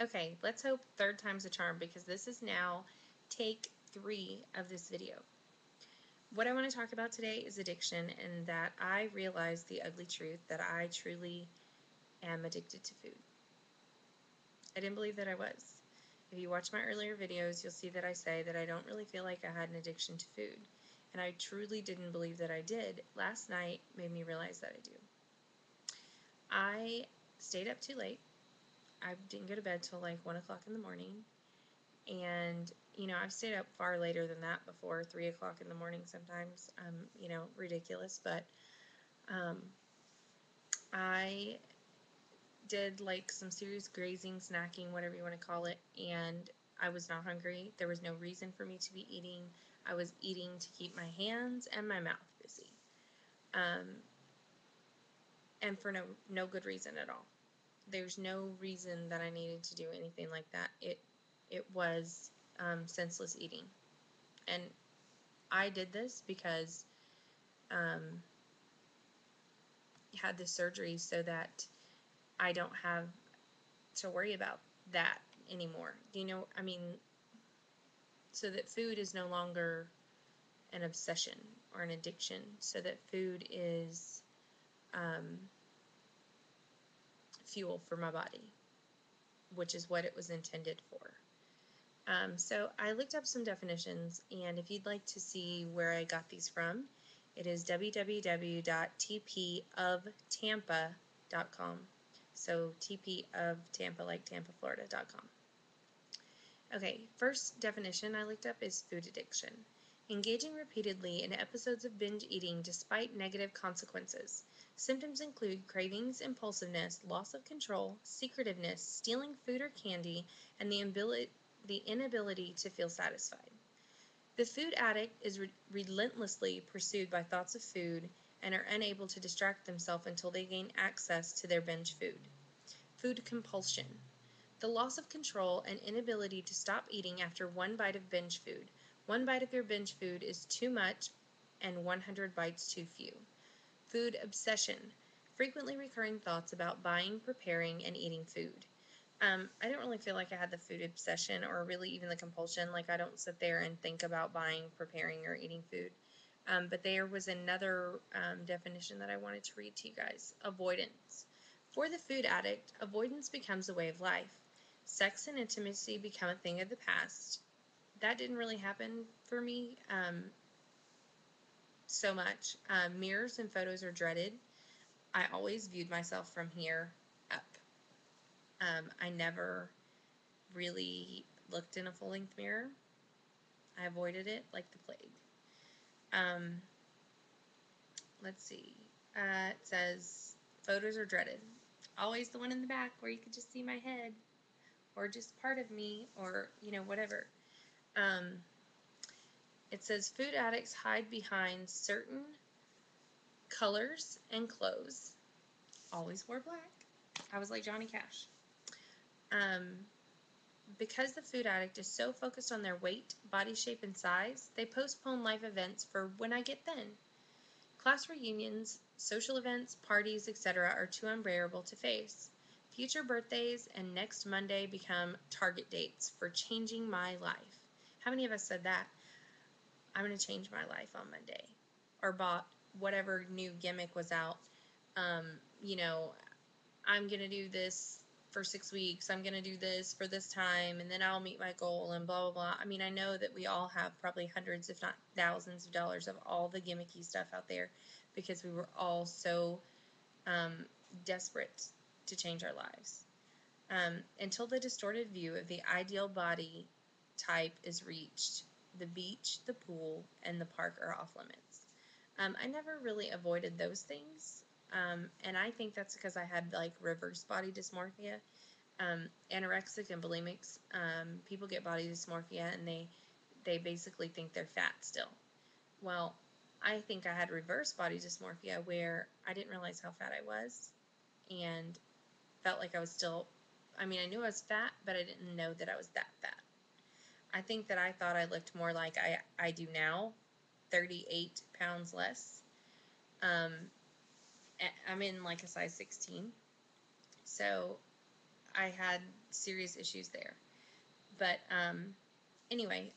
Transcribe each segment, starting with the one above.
Okay, let's hope third time's a charm, because this is now take 3 of this video. What I want to talk about today is addiction, and that I realized the ugly truth that I truly am addicted to food. I didn't believe that I was. If you watch my earlier videos, you'll see that I say that I don't really feel like I had an addiction to food, and I truly didn't believe that I did. Last night made me realize that I do. I stayed up too late. I didn't go to bed till like 1 o'clock in the morning. And, I've stayed up far later than that before, 3 o'clock in the morning sometimes. Ridiculous. But I did like some serious grazing, snacking, whatever you want to call it. And I was not hungry. There was no reason for me to be eating. I was eating to keep my hands and my mouth busy. And for no good reason at all. There's no reason that I needed to do anything like that. It was senseless eating. And I did this because I had this surgery so that I don't have to worry about that anymore. So that food is no longer an obsession or an addiction, so that food is fuel for my body, which is what it was intended for. So I looked up some definitions, and if you'd like to see where I got these from, it is www.tpoftampa.com. So TP of Tampa, like Tampa, Florida.com. Okay, first definition I looked up is food addiction. Engaging repeatedly in episodes of binge eating despite negative consequences. Symptoms include cravings, impulsiveness, loss of control, secretiveness, stealing food or candy, and the inability to feel satisfied. The food addict is relentlessly pursued by thoughts of food and are unable to distract themselves until they gain access to their binge food. Food compulsion. The loss of control and inability to stop eating after one bite of binge food. One bite of your binge food is too much and 100 bites too few. Food obsession. Frequently recurring thoughts about buying, preparing, and eating food. I don't really feel like I had the food obsession or really even the compulsion. Like, I don't sit there and think about buying, preparing, or eating food. But there was another definition that I wanted to read to you guys. Avoidance. For the food addict, avoidance becomes a way of life. Sex and intimacy become a thing of the past. That didn't really happen for me so much. Mirrors and photos are dreaded. I always viewed myself from here up. I never really looked in a full-length mirror. I avoided it like the plague. Let's see. It says photos are dreaded. Always the one in the back where you could just see my head, or just part of me, or whatever. It says food addicts hide behind certain colors and clothes. Always wore black. I was like Johnny Cash. Because the food addict is so focused on their weight, body shape, and size, they postpone life events for when I get thin. Class reunions, social events, parties, etc. are too unbearable to face. Future birthdays and next Monday become target dates for changing my life. How many of us said that? I'm going to change my life on Monday. Or bought whatever new gimmick was out. I'm going to do this for 6 weeks. I'm going to do this for this time, and then I'll meet my goal, and blah, blah, blah. I mean, I know that we all have probably hundreds, if not thousands of dollars of all the gimmicky stuff out there, because we were all so desperate to change our lives. Until the distorted view of the ideal body type is reached, the beach, the pool, and the park are off limits. I never really avoided those things, and I think that's because I had like reverse body dysmorphia. Anorexic and bulimics, people get body dysmorphia, and they basically think they're fat still. Well, I think I had reverse body dysmorphia, where I didn't realize how fat I was, and felt like I was still, I mean, I knew I was fat, but I didn't know that I was that fat. I think that I thought I looked more like I do now, 38 pounds less. I'm in like a size 16. So I had serious issues there. But anyway,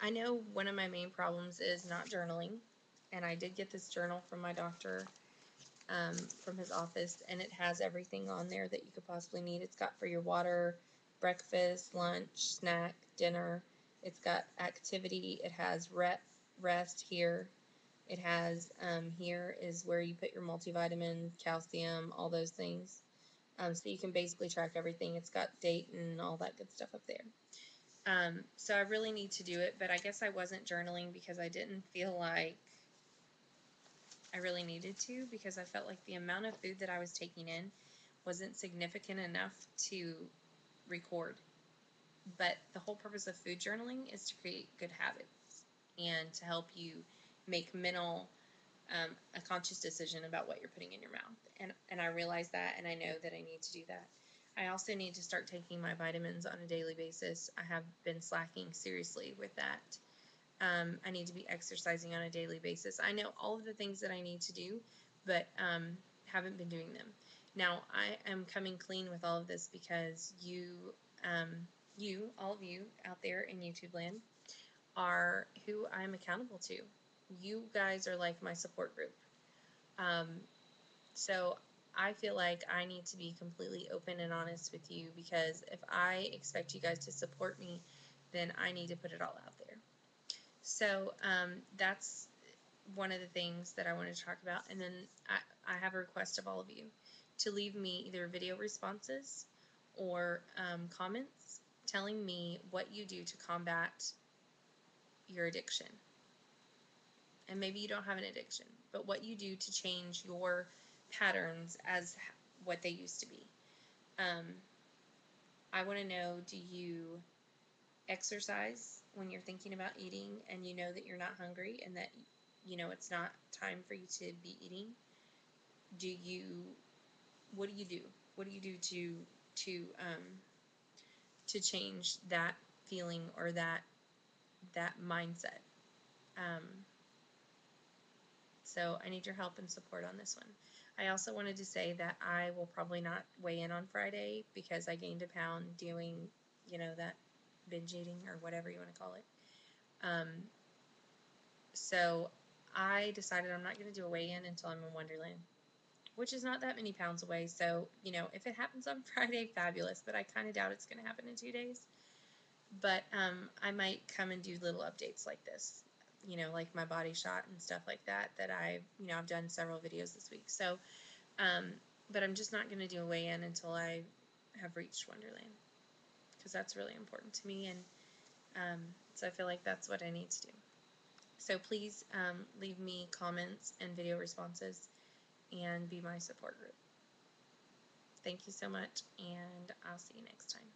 I know one of my main problems is not journaling, and I did get this journal from my doctor, from his office, and it has everything on there that you could possibly need. It's got for your water, breakfast, lunch, snack, dinner. It's got activity. It has rest here. It has here is where you put your multivitamin, calcium, all those things. So you can basically track everything. It's got date and all that good stuff up there. So I really need to do it, but I guess I wasn't journaling because I didn't feel like I really needed to, because I felt like the amount of food that I was taking in wasn't significant enough to record. But the whole purpose of food journaling is to create good habits and to help you make a conscious decision about what you're putting in your mouth. And I realize that, and I know that I need to do that. I also need to start taking my vitamins on a daily basis. I have been slacking seriously with that. I need to be exercising on a daily basis. I know all of the things that I need to do, but haven't been doing them. Now, I am coming clean with all of this because all of you out there in YouTube land, are who I'm accountable to. You guys are like my support group. Um, so I feel like I need to be completely open and honest with you, because if I expect you guys to support me, then I need to put it all out there. So that's one of the things that I wanted to talk about. And then I have a request of all of you to leave me either video responses or comments telling me what you do to combat your addiction. And maybe you don't have an addiction, but what you do to change your patterns as what they used to be. I want to know, do you exercise when you're thinking about eating and you know that you're not hungry and that you know it's not time for you to be eating? What do you do? What do you do to change that feeling or that mindset? Um, So I need your help and support on this one. I also wanted to say that I will probably not weigh in on Friday because I gained a pound doing, that binge eating or whatever you want to call it. Um, so I decided I'm not going to do a weigh-in until I'm in Wonderland, which is not that many pounds away. So, if it happens on Friday, fabulous, but I kind of doubt it's going to happen in 2 days. But I might come and do little updates like this, like my body shot and stuff like that, I've done several videos this week. So, but I'm just not going to do a weigh-in until I have reached Wonderland, because that's really important to me. And so I feel like that's what I need to do. So please leave me comments and video responses and be my support group. Thank you so much, and I'll see you next time.